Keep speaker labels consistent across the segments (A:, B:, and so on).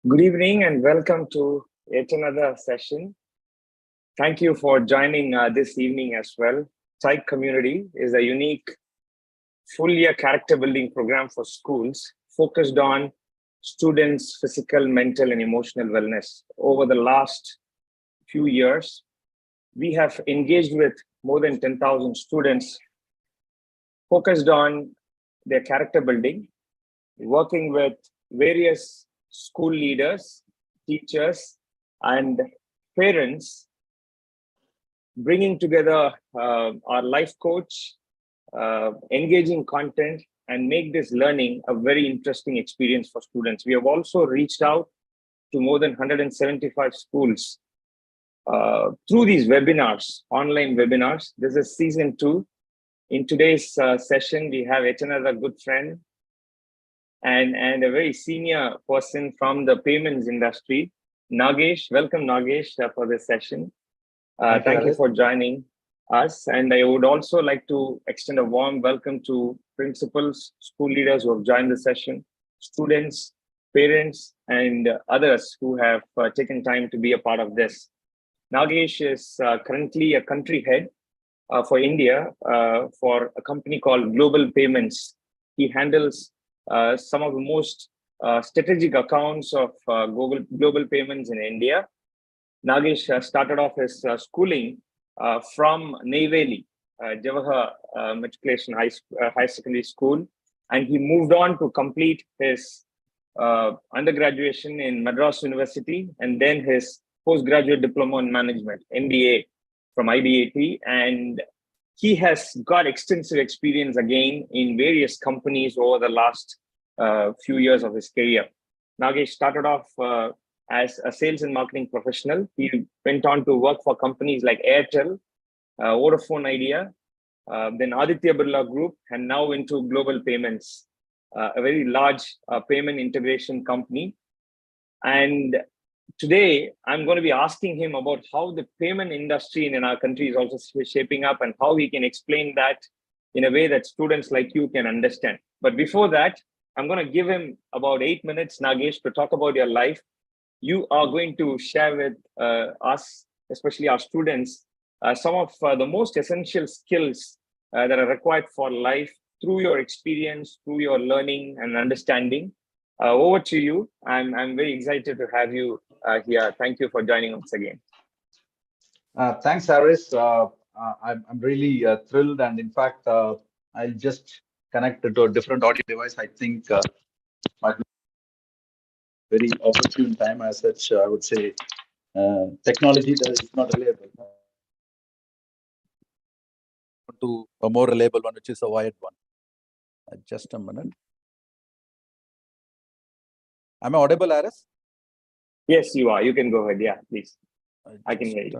A: Good evening and welcome to yet another session. Thank you for joining this evening as well. Tieke Community is a unique full-year character building program for schools focused on students' physical, mental, and emotional wellness. Over the last few years, we have engaged with more than 10,000 students focused on their character building, working with various school leaders, teachers, and parents, bringing together our life coach, engaging content, and make this learning a very interesting experience for students. We have also reached out to more than 175 schools through these webinars, online webinars. This is season 2. In today's session, we have yet another good friend and a very senior person from the payments industry, Nagesh. Welcome, Nagesh, for this session. Thank you for joining us. And I would also like to extend a warm welcome to principals, school leaders who have joined the session, students, parents, and others who have taken time to be a part of this. Nagesh is currently a country head for India for a company called Global Payments. He handles some of the most strategic accounts of global payments in India. Nagesh started off his schooling from Neyveli, Jawahar Matriculation High Secondary School, and he moved on to complete his undergraduation in Madras University and then his postgraduate diploma in management, MBA from IBAT, and he has got extensive experience again in various companies over the last few years of his career. Nagesh started off as a sales and marketing professional. He went on to work for companies like Airtel, Vodafone Idea, then Aditya Birla Group, and now into Global Payments, a very large payment integration company. And today, I'm going to be asking him about how the payment industry in our country is also shaping up and how he can explain that in a way that students like you can understand. But before that, I'm going to give him about 8 minutes, Nagesh, to talk about your life. You are going to share with us, especially our students, some of the most essential skills that are required for life through your experience, through your learning and understanding. Over to you. I'm very excited to have you here. Thank you for joining us again.
B: Thanks, Harris. I'm really thrilled, and in fact, I'll just connect to a different audio device. I think might be very opportune time as such. I would say technology that is not reliable to a more reliable one, which is a wired one. Just a minute. Am I audible, Harris?
A: Yes, you are. You can go ahead. Yeah, please. I can hear you.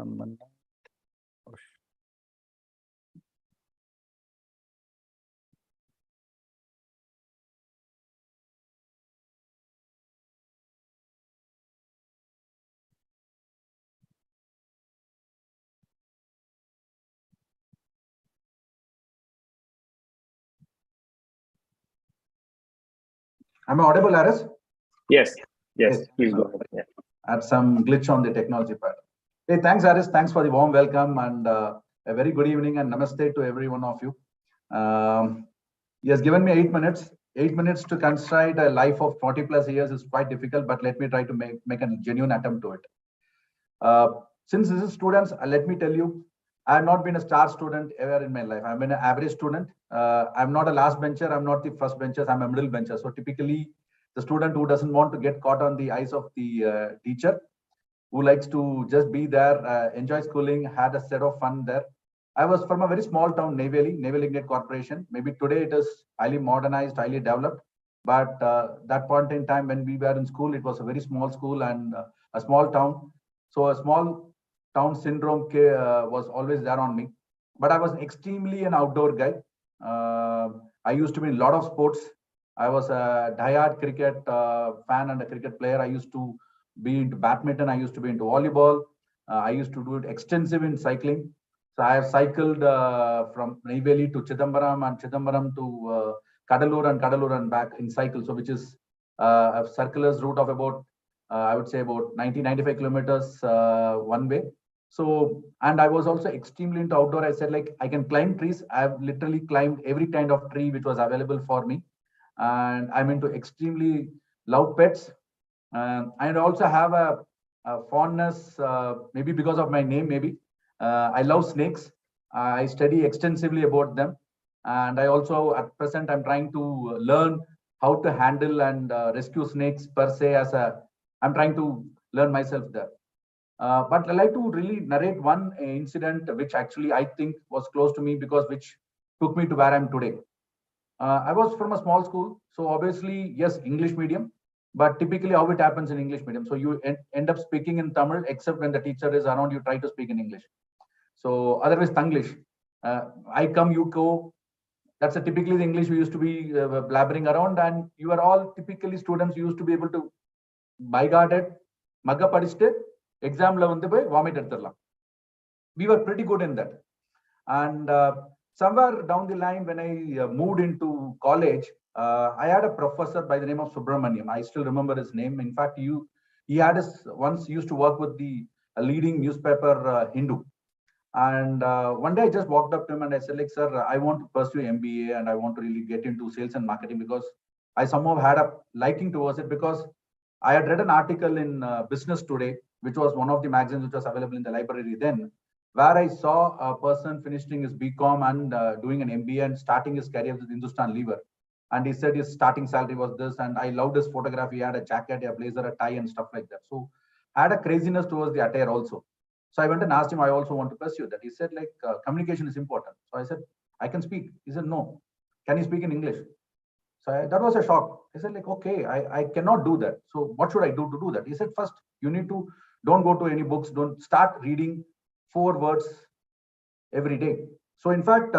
B: Am I audible, Harris?
A: Yes. Please go ahead. Yeah.
B: Had some glitch on the technology part. Hey, thanks, Harris. Thanks for the warm welcome and a very good evening and namaste to every one of you. He has given me 8 minutes. 8 minutes to construct a life of 40 plus years is quite difficult, but let me try to make a genuine attempt to it. Since this is students, let me tell you, I have not been a star student ever in my life. I've been an average student. I'm not a last bencher. I'm not the first bencher. I'm a middle bencher. So typically, the student who doesn't want to get caught on the eyes of the teacher, who likes to just be there, enjoy schooling, had a set of fun there. I was from a very small town, Neyveli, Naval Indian Corporation. Maybe today it is highly modernized, highly developed. But that point in time when we were in school, it was a very small school and a small town. So a small town syndrome was always there on me. But I was extremely an outdoor guy. I used to be in a lot of sports. I was a diehard cricket fan and a cricket player. I used to be into badminton. I used to be into volleyball. I used to do it extensive in cycling. So I have cycled from Neyveli to Chidambaram and Chidambaram to Kadalur and back in cycle. So which is a circular route of about I would say about 90-95 kilometers one way. So, and I was also extremely into outdoor. I said, like, I can climb trees. I've literally climbed every kind of tree which was available for me. And I'm into extremely love pets. I also have a fondness, maybe because of my name, maybe. I love snakes. I study extensively about them. And I also, at present, I'm trying to learn how to handle and rescue snakes per se I'm trying to learn myself there. But I like to really narrate one incident which actually I think was close to me because which took me to where I'm today. I was from a small school, so obviously, yes, English medium, but typically how it happens in English medium. So you end up speaking in Tamil, except when the teacher is around, you try to speak in English. So otherwise, Tanglish. I come, you go. That's typically the English we used to be blabbering around, and you are all typically students used to be able to by guarded, magga padiste, exam la vandu boy vomit eduthalam. We were pretty good in that. And somewhere down the line, when I moved into college, I had a professor by the name of Subramaniam. I still remember his name. In fact, he had once used to work with the leading newspaper Hindu. And one day I just walked up to him and I said, like, sir, I want to pursue MBA and I want to really get into sales and marketing because I somehow had a liking towards it because I had read an article in Business Today, which was one of the magazines which was available in the library then, where I saw a person finishing his BCom and doing an MBA and starting his career with Hindustan Lever. And he said his starting salary was this, and I loved his photograph. He had a jacket, a blazer, a tie, and stuff like that. So I had a craziness towards the attire also. So I went and asked him, I also want to pursue that. He said, like, communication is important. So I said, I can speak. He said, no. Can you speak in English? So that was a shock. I said, like, okay, I cannot do that. So what should I do to do that? He said, first, you need to, don't go to any books. Don't start reading 4 words every day. So in fact,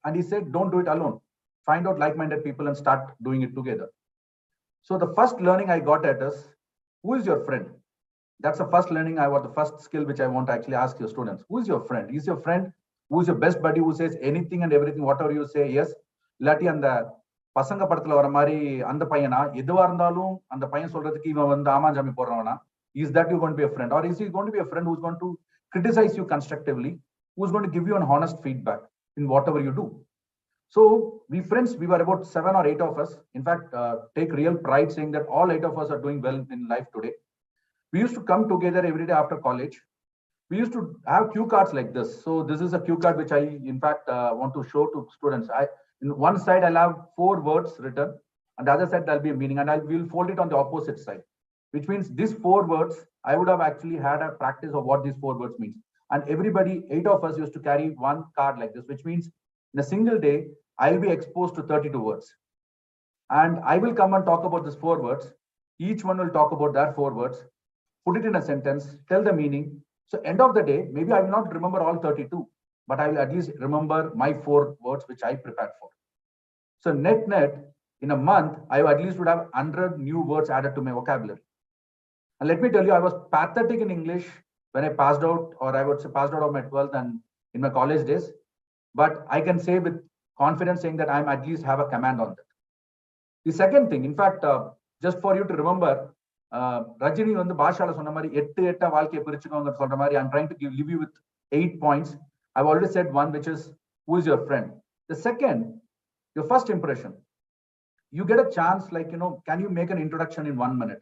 B: and he said, don't do it alone. Find out like-minded people and start doing it together. So the first learning I got at is, who is your friend? That's the first learning I want, the first skill which I want to actually ask your students. Who is your friend? Is your friend who is your best buddy who says anything and everything, whatever you say, yes? Illati and the பசங்க படத்துல வர மாதிரி அந்த பையனா எதுவா இருந்தாலும் அந்த பையன் சொல்றதுக்கு இவன் வந்து ஆமாஞ்சாமி போடுறவனா? Is that you going to be a friend, or is he going to be a friend who's going to criticize you constructively, who's going to give you an honest feedback in whatever you do? So we friends, we were about 7 or 8 of us. In fact, take real pride saying that all 8 of us are doing well in life today. We used to come together every day after college. We used to have cue cards like this. So this is a cue card which I, in fact, want to show to students. In one side, I'll have 4 words written, and the other side there'll be a meaning, and we'll fold it on the opposite side, which means these 4 words, I would have actually had a practice of what these 4 words means. And everybody, 8 of us used to carry 1 card like this, which means in a single day, I'll be exposed to 32 words. And I will come and talk about these 4 words. Each one will talk about that 4 words, put it in a sentence, tell the meaning. So end of the day, maybe I will not remember all 32, but I will at least remember my 4 words which I prepared for. So net, in a month, I at least would have 100 new words added to my vocabulary. And let me tell you, I was pathetic in English when I passed out, or I would say passed out of my 12th and in my college days. But I can say with confidence saying that I'm at least have a command on that. The second thing, in fact, just for you to remember, Rajini on the Bashala Sonamari, I'm trying to leave you with 8 points. I've already said one, which is, who is your friend? The second, your first impression. You get a chance, like, can you make an introduction in 1 minute?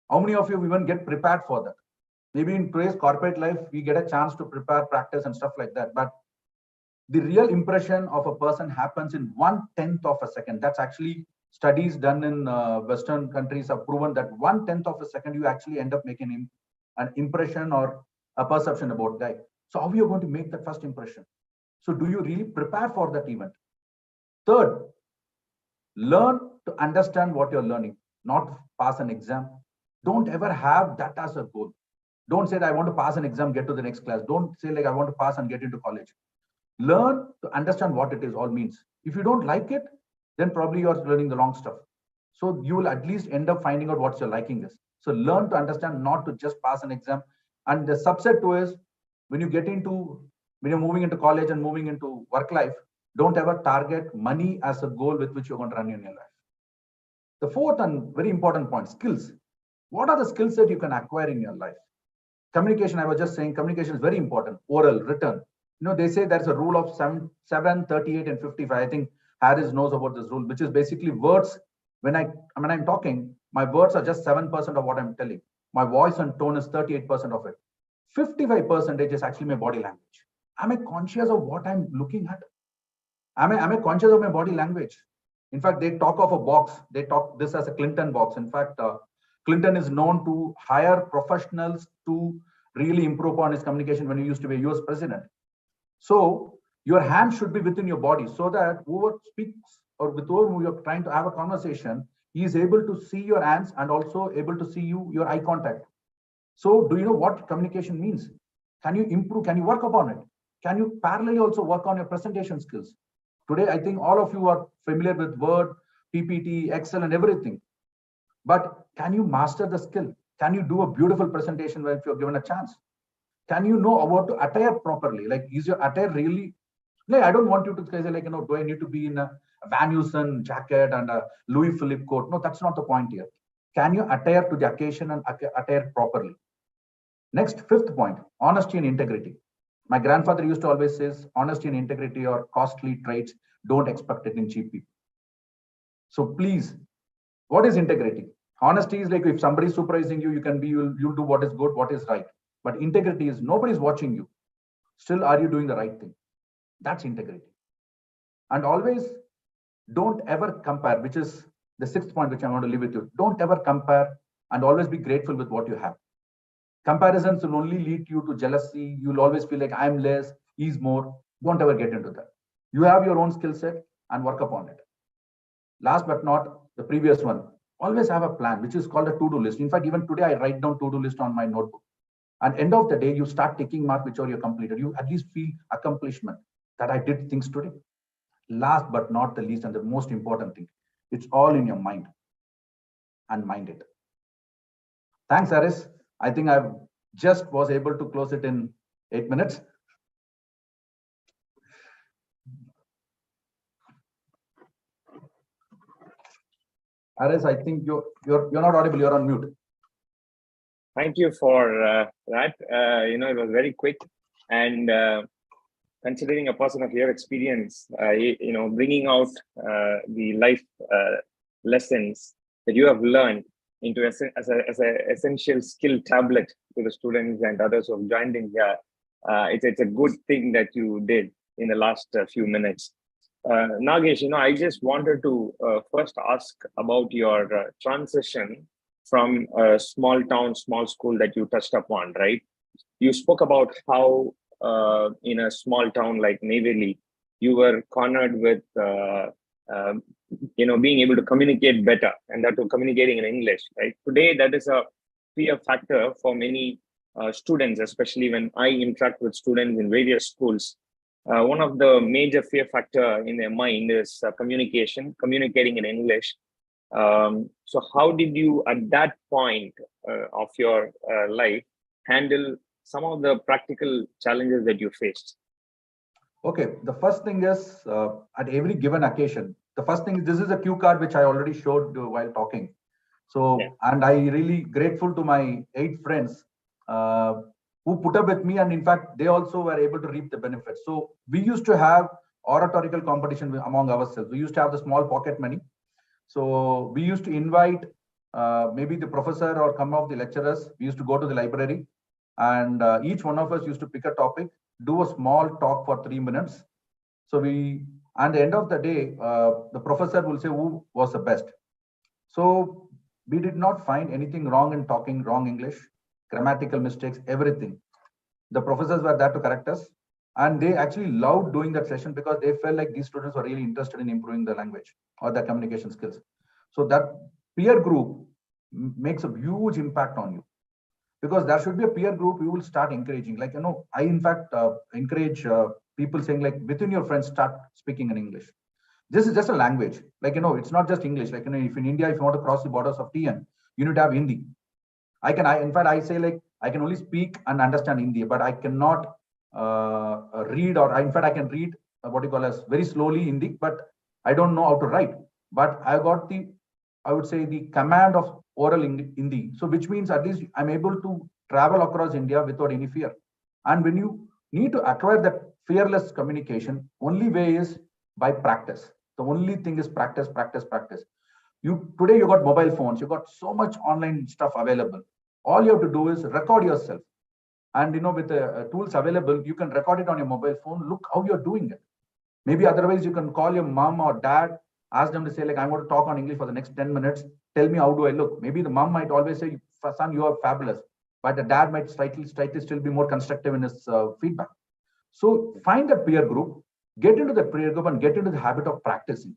B: How many of you even get prepared for that? Maybe in today's corporate life, we get a chance to prepare, practice and stuff like that. But the real impression of a person happens in 1/10 of a second. That's actually studies done in Western countries have proven that 1/10 of a second, you actually end up making an impression or a perception about guy. So how are you going to make that first impression? So do you really prepare for that event? Third, learn to understand what you're learning, not pass an exam. Don't ever have that as a goal. Don't say that I want to pass an exam, get to the next class. Don't say like I want to pass and get into college. Learn to understand what it is all means. If you don't like it, then probably you're learning the wrong stuff. So you will at least end up finding out what your liking is. So learn to understand, not to just pass an exam. And the subset to is when you're moving into college and moving into work life, don't ever target money as a goal with which you're going to run in your life. The fourth and very important point, skills. What are the skills that you can acquire in your life? Communication, I was just saying, communication is very important. Oral, written. They say there's a rule of 7, 38, and 55. I think Harris knows about this rule, which is basically words. When I'm talking, my words are just 7% of what I'm telling. My voice and tone is 38% of it. 55% is actually my body language. Am I conscious of what I'm looking at? Am I conscious of my body language? In fact, they talk of a box. They talk this as a Clinton box. In fact, Clinton is known to hire professionals to really improve on his communication when he used to be a US president. So your hand should be within your body so that whoever speaks or with whom you're trying to have a conversation, he is able to see your hands and also able to see your eye contact. So do you know what communication means? Can you improve? Can you work upon it? Can you parallelly also work on your presentation skills? Today, I think all of you are familiar with Word, PPT, Excel, and everything. But can you master the skill? Can you do a beautiful presentation if you're given a chance? Can you know about to attire properly? Like, is your attire really? Like, I don't want you to say like, do I need to be in a Van Heusen jacket and a Louis Philippe coat? No, that's not the point here. Can you attire to the occasion and attire properly? Next, fifth point, honesty and integrity. My grandfather used to always say, honesty and integrity are costly traits. Don't expect it in cheap people. So please, what is integrity? Honesty is like if somebody is supervising you, you'll do what is good, what is right. But integrity is nobody's watching you. Still, are you doing the right thing? That's integrity. And always don't ever compare, which is the sixth point which I want to leave with you. Don't ever compare and always be grateful with what you have. Comparisons will only lead you to jealousy. You'll always feel like I'm less, he's more. Don't ever get into that. You have your own skill set and work upon it. Last but not the previous one, always have a plan, which is called a to-do list. In fact, even today, I write down to-do list on my notebook. And end of the day, you start taking mark which are you completed. You at least feel accomplishment that I did things today. Last but not the least, and the most important thing, it's all in your mind and mind it. Thanks, Aris. I think I just was able to close it in 8 minutes. Aris, I think you're not audible. You're on mute.
A: Thank you for that. It was very quick, and considering a person of your experience, bringing out the life lessons that you have learned into as an essential skill tablet to the students and others who have joined in here. It's a good thing that you did in the last few minutes. Nagesh, I just wanted to first ask about your transition from a small town, small school that you touched upon, right? You spoke about how in a small town like Neyveli, you were cornered with being able to communicate better, and that to communicating in English, right? Today, that is a fear factor for many students, especially when I interact with students in various schools. One of the major fear factor in their mind is communicating in English. So how did you, at that point of your life, handle some of the practical challenges that you faced?
B: Okay, the first thing is at every given occasion, the first thing is this is a cue card which I already showed while talking. So, yeah. And I really grateful to my 8 friends who put up with me, and in fact, they also were able to reap the benefits. So we used to have oratorical competition among ourselves. We used to have the small pocket money. So we used to invite maybe the professor or some of the lecturers. We used to go to the library, and each one of us used to pick a topic, do a small talk for 3 minutes. So at the end of the day, the professor will say who was the best. So we did not find anything wrong in talking wrong English, grammatical mistakes, everything. The professors were there to correct us, and they actually loved doing that session because they felt like these students were really interested in improving the language or their communication skills. So that peer group makes a huge impact on you, because there should be a peer group you will start encouraging. Like, I in fact encourage people saying, like, within your friends, start speaking in English. This is just a language. Like, it's not just English. Like, if in India, if you want to cross the borders of TN, you need to have Hindi. In fact, I say, like, I can only speak and understand Hindi, but I cannot read, or in fact, I can read what you call as very slowly Hindi, but I don't know how to write. But I got the I would say, the command of oral Hindi. So which means at least I'm able to travel across India without any fear. And when you need to acquire that fearless communication, only way is by practice. The only thing is practice, practice, practice. Today you got mobile phones, you got so much online stuff available. All you have to do is record yourself. And with the tools available, you can record it on your mobile phone. Look how you're doing it. Maybe otherwise you can call your mom or dad, ask them to say, like, I want to talk on English for the next 10 minutes. Tell me, how do I look? Maybe the mom might always say, son, you are fabulous. But the dad might slightly still be more constructive in his feedback. So find a peer group, get into the peer group and get into the habit of practicing.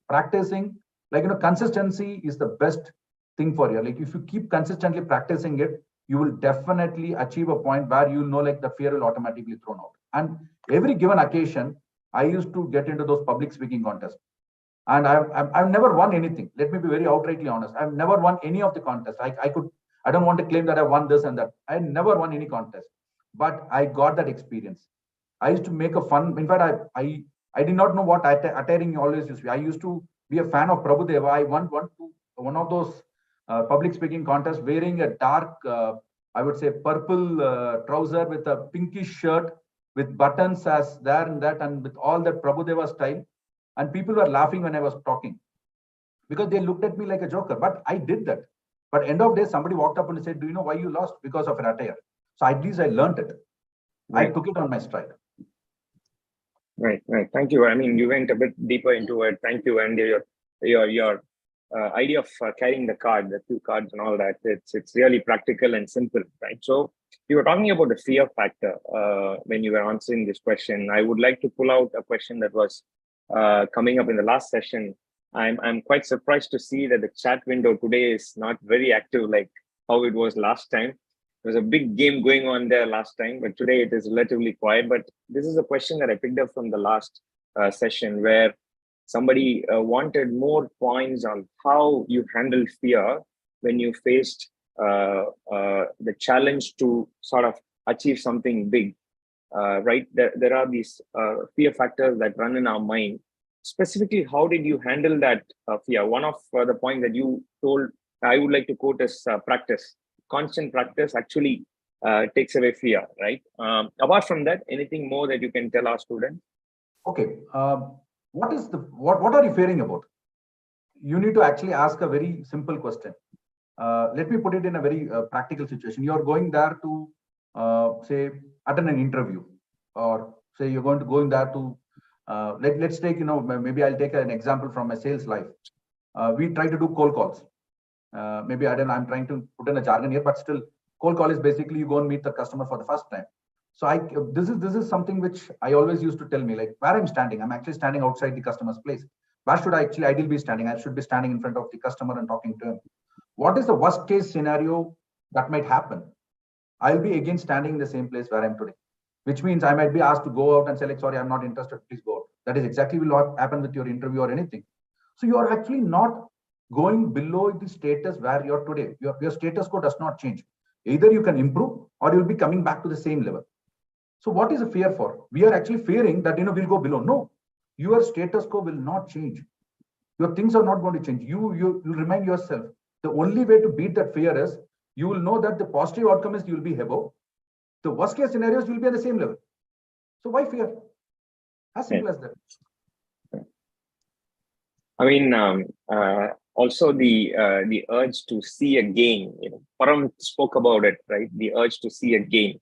B: Consistency is the best thing for you. Like if you keep consistently practicing it, you will definitely achieve a point where you know, like, the fear will automatically thrown out. And every given occasion, I used to get into those public speaking contests. And I've never won anything. Let me be very outrightly honest. I've never won any of the contests. I don't want to claim that I won this and that. I never won any contest, but I got that experience. I used to make a fun. In fact, I did not know what attiring always used to be. I used to be a fan of Prabhudeva. I won one of those public speaking contests wearing a dark, I would say, purple trouser with a pinkish shirt with buttons as there and that, and with all that Prabhudeva style. And people were laughing when I was talking because they looked at me like a joker. But I did that. But end of day, somebody walked up and said, "Do you know why you lost? Because of an attire." So at least I learned it. Right. I took it on my stride.
A: Right. Thank you. I mean, you went a bit deeper into it. Thank you. And your idea of carrying the card, the two cards and all that, it's really practical and simple, right? So you were talking about the fear factor when you were answering this question. I would like to pull out a question that was coming up in the last session. I'm quite surprised to see that the chat window today is not very active like how it was last time. There was a big game going on there last time, but today it is relatively quiet. But this is a question that I picked up from the last session where somebody wanted more points on how you handle fear when you faced the challenge to sort of achieve something big, right? There are these fear factors that run in our mind. Specifically, how did you handle that fear? One of the points that you told, I would like to quote is practice. Constant practice actually takes away fear, right? Apart from that, anything more that you can tell our students?
B: Okay. What are you fearing about? You need to actually ask a very simple question. Let me put it in a very practical situation. You're going there to say attend an interview, or say you're going to go in there to let's take, maybe I'll take an example from my sales life. We try to do cold calls. Maybe I'm trying to put in a jargon here, but still, cold call is basically you go and meet the customer for the first time. So this is something which I always used to tell me, like, where I'm standing. I'm actually standing outside the customer's place. Where should I actually ideally be standing? I should be standing in front of the customer and talking to him. What is the worst case scenario that might happen? I'll be again standing in the same place where I'm today, which means I might be asked to go out and say, like, sorry, I'm not interested, please go out. That is exactly what happen with your interview or anything. So you are actually not going below the status where you're today. Your status quo does not change. Either you can improve or you'll be coming back to the same level. So what is the fear for? We are actually fearing that, we'll go below. No, your status quo will not change. Your things are not going to change. You remind yourself. The only way to beat that fear is you will know that the positive outcome is you will be above. The worst case scenarios will be at the same level. So why fear? As simple as that.
A: I mean, also the urge to see a gain. Param spoke about it, right? The urge to see a gain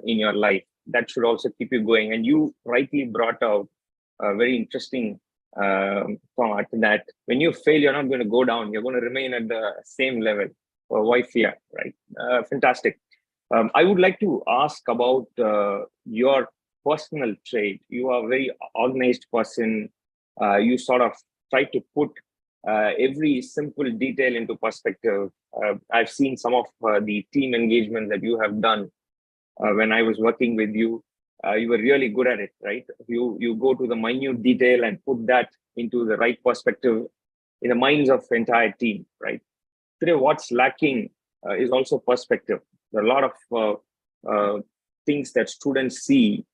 A: in your life, that should also keep you going. And you rightly brought out a very interesting thought that when you fail, you're not going to go down. You're going to remain at the same level. Why fear, right? Fantastic. I would like to ask about your personal trait. You are a very organized person. You sort of try to put every simple detail into perspective. I've seen some of the team engagement that you have done when I was working with you. You were really good at it, right? You go to the minute detail and put that into the right perspective in the minds of the entire team, right? Today, what's lacking is also perspective. There are a lot of things that students see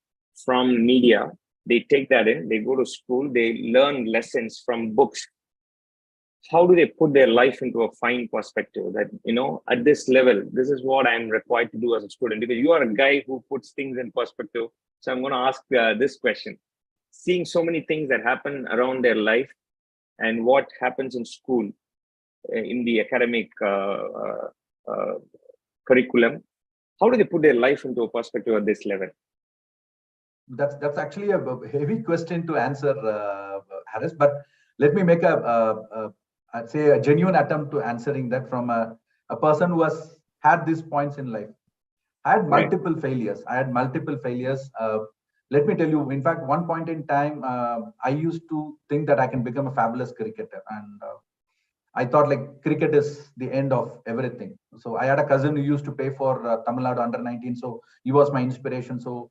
A: from media. They take that in, they go to school, they learn lessons from books. how do they put their life into a fine perspective that, at this level, this is what I'm required to do as a student? Because you are a guy who puts things in perspective. So I'm going to ask this question. Seeing so many things that happen around their life and what happens in school, in the academic curriculum, how do they put their life into a perspective at this level?
B: That's actually a heavy question to answer, Harris. But let me make I'd say a genuine attempt to answering that from a person who has had these points in life. I had multiple failures. Let me tell you, in fact, one point in time, I used to think that I can become a fabulous cricketer. And I thought like cricket is the end of everything. So I had a cousin who used to play for Tamil Nadu under 19. So he was my inspiration. So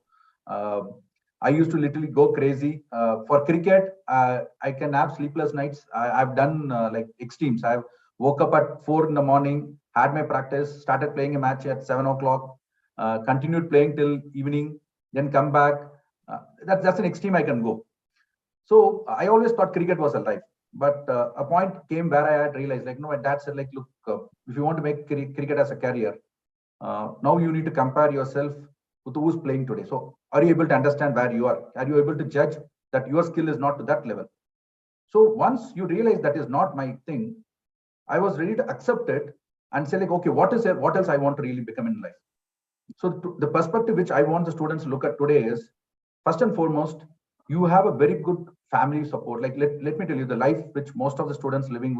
B: I used to literally go crazy for cricket. I can have sleepless nights. I've done like extremes. I've woke up at 4 in the morning, had my practice, started playing a match at 7 o'clock, continued playing till evening, then come back. That's an extreme I can go. So I always thought cricket was a life. But a point came where I had realized, like, no, my dad said, like, look, if you want to make cricket as a career, now you need to compare yourself with who's playing today. So are you able to understand where you are? Are you able to judge that your skill is not to that level? So once you realize that is not my thing, I was ready to accept it and say like, okay, what else I want to really become in life? So the perspective which I want the students to look at today is, first and foremost, you have a very good family support. Like let me tell you, the life which most of the students living,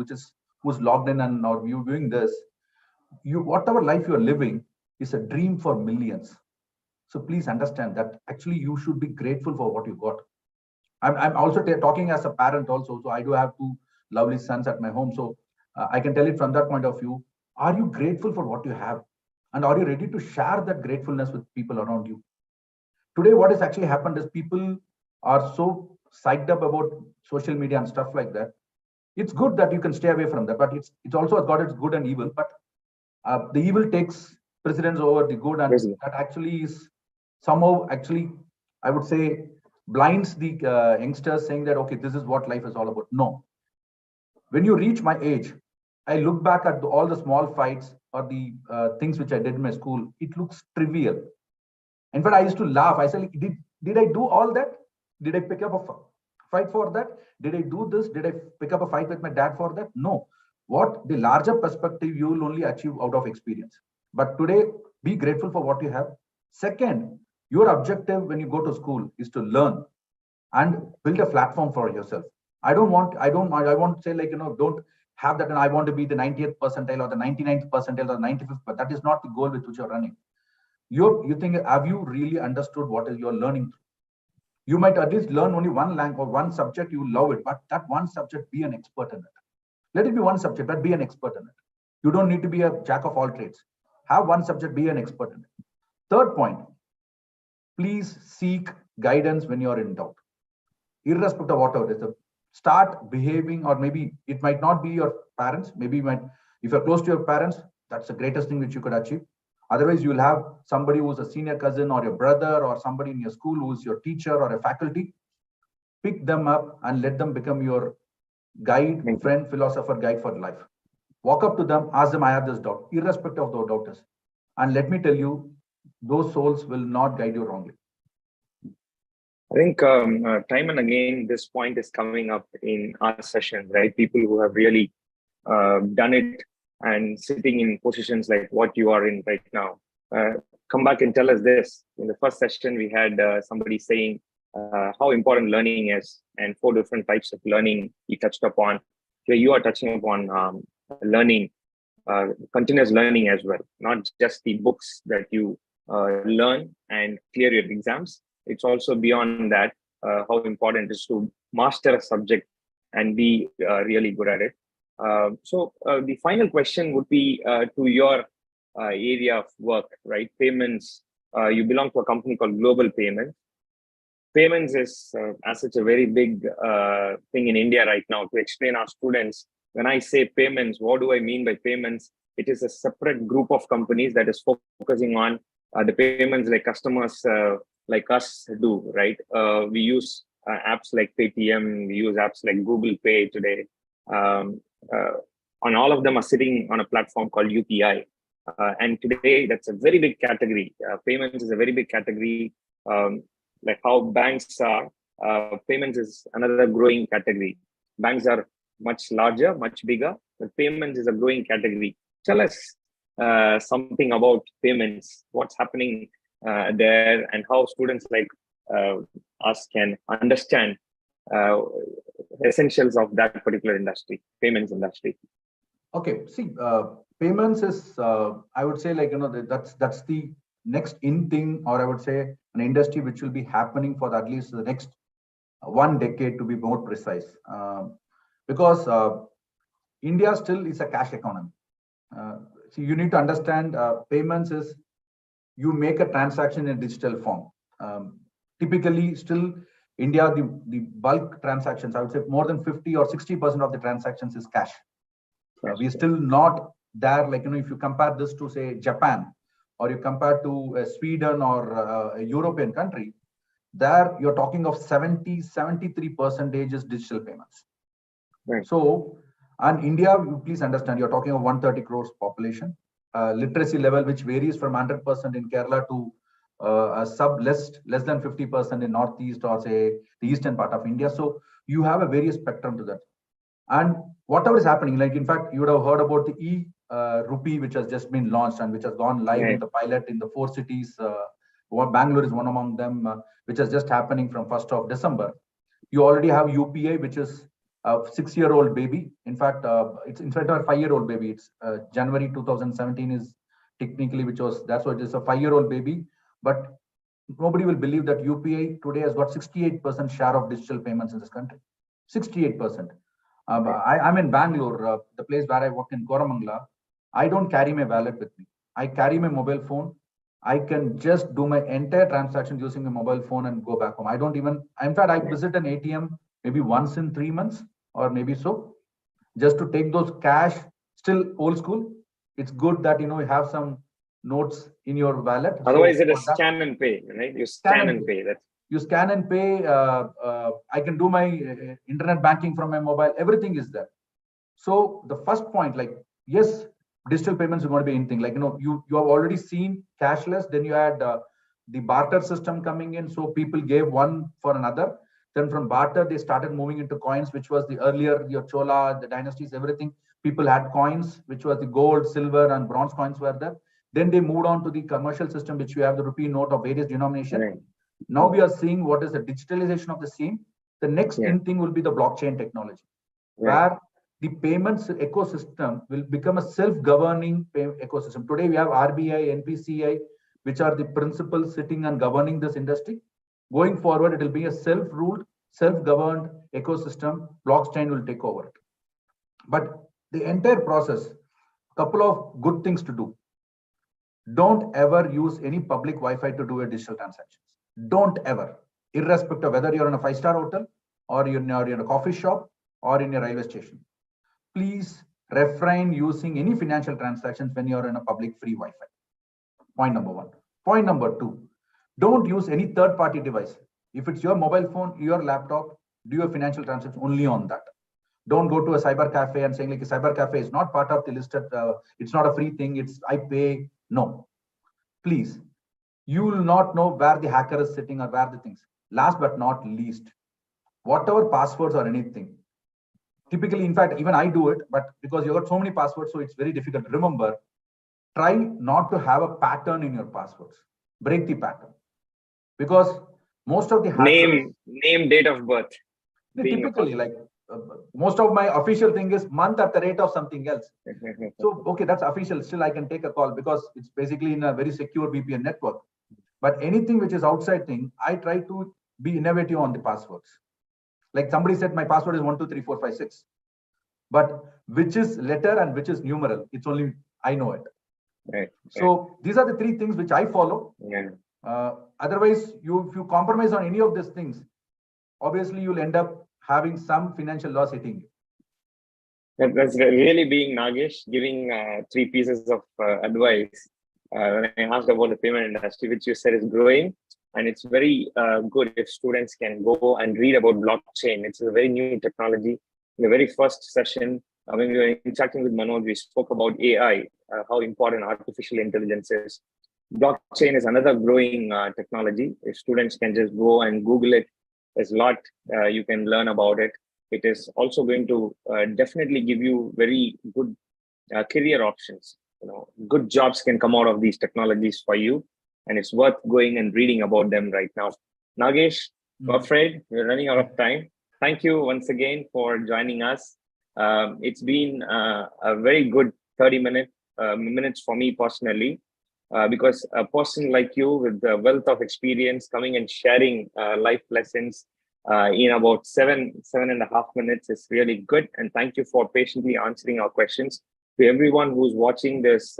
B: who's logged in and are viewing this, whatever life you are living is a dream for millions. So please understand that actually you should be grateful for what you got. I'm also talking as a parent also. So I do have two lovely sons at my home. So I can tell it from that point of view. Are you grateful for what you have? And are you ready to share that gratefulness with people around you? Today, what has actually happened is people are so psyched up about social media and stuff like that. It's good that you can stay away from that, but it's also got its good and evil. But the evil takes precedence over the good, and that actually is somehow actually, I would say, blinds the youngsters, saying that, okay, this is what life is all about. No. When you reach my age, I look back at all the small fights or the things which I did in my school. It looks trivial. In fact, I used to laugh. I said, like, did I do all that? Did I pick up a fight for that? Did I do this? Did I pick up a fight with my dad for that? No. What the larger perspective you will only achieve out of experience. But today, be grateful for what you have. Second, your objective when you go to school is to learn and build a platform for yourself. I want to say, like, don't have that, and I want to be the 90th percentile or the 99th percentile or the 95th, but that is not the goal with which you're running. You think, have you really understood what is you're learning? You might at least learn only one language or one subject, you love it, but that one subject, be an expert in it. Let it be one subject, but be an expert in it. You don't need to be a jack of all trades. Have one subject, be an expert in it. Third point, please seek guidance when you're in doubt. Irrespective of whatever it is, start behaving, or maybe it might not be your parents. Maybe if you're close to your parents, that's the greatest thing which you could achieve. Otherwise, you'll have somebody who's a senior cousin or your brother or somebody in your school who's your teacher or a faculty. Pick them up and let them become your guide, friend, philosopher, guide for life. Walk up to them, ask them, I have this doubt, irrespective of the doubt is. And let me tell you, those souls will not guide you wrongly.
A: I think time and again, this point is coming up in our sessions, right? People who have really done it and sitting in positions like what you are in right now. Come back and tell us this. In the first session, we had somebody saying how important learning is, and 4 different types of learning he touched upon. Here you are touching upon learning, continuous learning as well, not just the books that you learn and clear your exams. It's also beyond that, how important it is to master a subject and be really good at it. So the final question would be to your area of work, right? Payments. You belong to a company called Global Payments. Payments is as such a very big thing in India right now. To explain our students, when I say payments, what do I mean by payments? It is a separate group of companies that is focusing on the payments like customers like us do, right? We use apps like Paytm, we use apps like Google Pay today. on all of them are sitting on a platform called UPI. And today, that's a very big category. Payments is a very big category. Like how banks are, payments is another growing category. Banks are much larger, much bigger, but payments is a growing category. Tell us something about payments, what's happening there, and how students like us can understand essentials of that particular industry, payments industry.
B: Okay, see, payments is, I would say, like, that's the next in thing, or I would say an industry which will be happening for at least the next 1 decade, to be more precise. Because India still is a cash economy. So you need to understand payments is you make a transaction in digital form. Typically, still India, the bulk transactions, I would say more than 50 or 60% of the transactions is cash. We're still not there, like, if you compare this to, say, Japan, or you compare to Sweden or a European country, there you're talking of 73% is digital payments.
A: Right.
B: So, and India, please understand, you're talking of 130 crores population, literacy level, which varies from 100% in Kerala to a less than 50% in Northeast, or say the eastern part of India. So you have a various spectrum to that. And whatever is happening, like, in fact, you would have heard about the e-rupee, which has just been launched and which has gone live in the pilot in the 4 cities. Bangalore is one among them, which is just happening from 1st of December. You already have UPI, which is a 6-year-old baby. In fact, it's in fact a 5-year-old baby. It's January 2017 is technically, that's what it is, a 5-year-old baby. But nobody will believe that UPI today has got 68% share of digital payments in this country. 68%. I'm in Bangalore, the place where I work in Koramangala. I don't carry my wallet with me. I carry my mobile phone. I can just do my entire transaction using my mobile phone and go back home. I don't even, in fact, I visit an ATM maybe once in 3 months or maybe so, just to take those cash, still old school. It's good that, you have some notes in your wallet.
A: Otherwise, it is scan and pay, right? You scan and pay.
B: You scan and pay. I can do my internet banking from my mobile. Everything is there. So the first point, like, yes, digital payments are going to be anything. Like, you have already seen cashless. Then you had the barter system coming in. So people gave one for another. Then from barter, they started moving into coins, which was the earlier, your Chola, the dynasties, everything. People had coins, which was the gold, silver, and bronze coins were there. Then they moved on to the commercial system, which we have the rupee note of various denominations. Right. Now we are seeing what is the digitalization of the same. The next in thing will be the blockchain technology, where the payments ecosystem will become a self-governing ecosystem. Today we have RBI, NPCI, which are the principals sitting and governing this industry. Going forward, it will be a self-ruled, self-governed ecosystem. Blockchain will take over. But the entire process, couple of good things to do. Don't ever use any public Wi-Fi to do a digital transactions. Don't ever, irrespective of whether you're in a 5-star hotel or you're in a coffee shop or in a railway station. Please refrain using any financial transactions when you're in a public free Wi-Fi. Point number 1. Point number 2, don't use any third-party device. If it's your mobile phone, your laptop, do your financial transactions only on that. Don't go to a cyber cafe and saying like a cyber cafe is not part of the listed, it's not a free thing, it's I pay. No, please. You will not know where the hacker is sitting or where the things. Last but not least, whatever passwords or anything, typically, in fact, even I do it, but because you got so many passwords, so it's very difficult to remember. Try not to have a pattern in your passwords. Break the pattern, because most of the hackers,
A: name, date of birth.
B: Typically, like most of my official thing is month at the rate of something else. So okay, that's official. Still, I can take a call because it's basically in a very secure VPN network. But anything which is outside thing, I try to be innovative on the passwords. Like somebody said, my password is 1 2 3 4 5 6, but which is letter and which is numeral, it's only I know it.
A: Right.
B: So these are the 3 things which I follow. Otherwise, if you compromise on any of these things, obviously you'll end up having some financial loss hitting you.
A: That's really being Nagesh, giving 3 pieces of advice. When I asked about the payment industry, which you said is growing, and it's very good if students can go and read about blockchain. It's a very new technology. In the very first session, when we were interacting with Manoj, we spoke about AI, how important artificial intelligence is. Blockchain is another growing technology. If students can just go and Google it, there's a lot you can learn about it. It is also going to definitely give you very good career options. Good jobs can come out of these technologies for you, and it's worth going and reading about them right now. Nagesh, I'm afraid we're running out of time. Thank you once again for joining us. It's been a very good 30 minutes for me personally, because a person like you with the wealth of experience coming and sharing life lessons in about 7.5 minutes is really good. And thank you for patiently answering our questions. To everyone who's watching this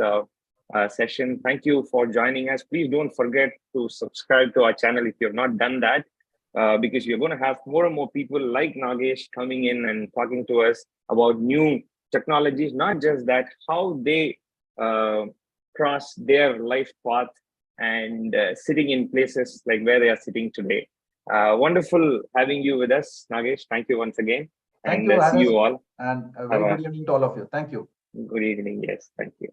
A: session, thank you for joining us. Please don't forget to subscribe to our channel if you have not done that, because you're going to have more and more people like Nagesh coming in and talking to us about new technologies, not just that, how they cross their life path and sitting in places like where they are sitting today. Wonderful having you with us, Nagesh. Thank you once again.
B: Thank
A: And
B: you,
A: see you all.
B: and a very good evening to all of you. Thank you.
A: Good evening. Yes, thank you.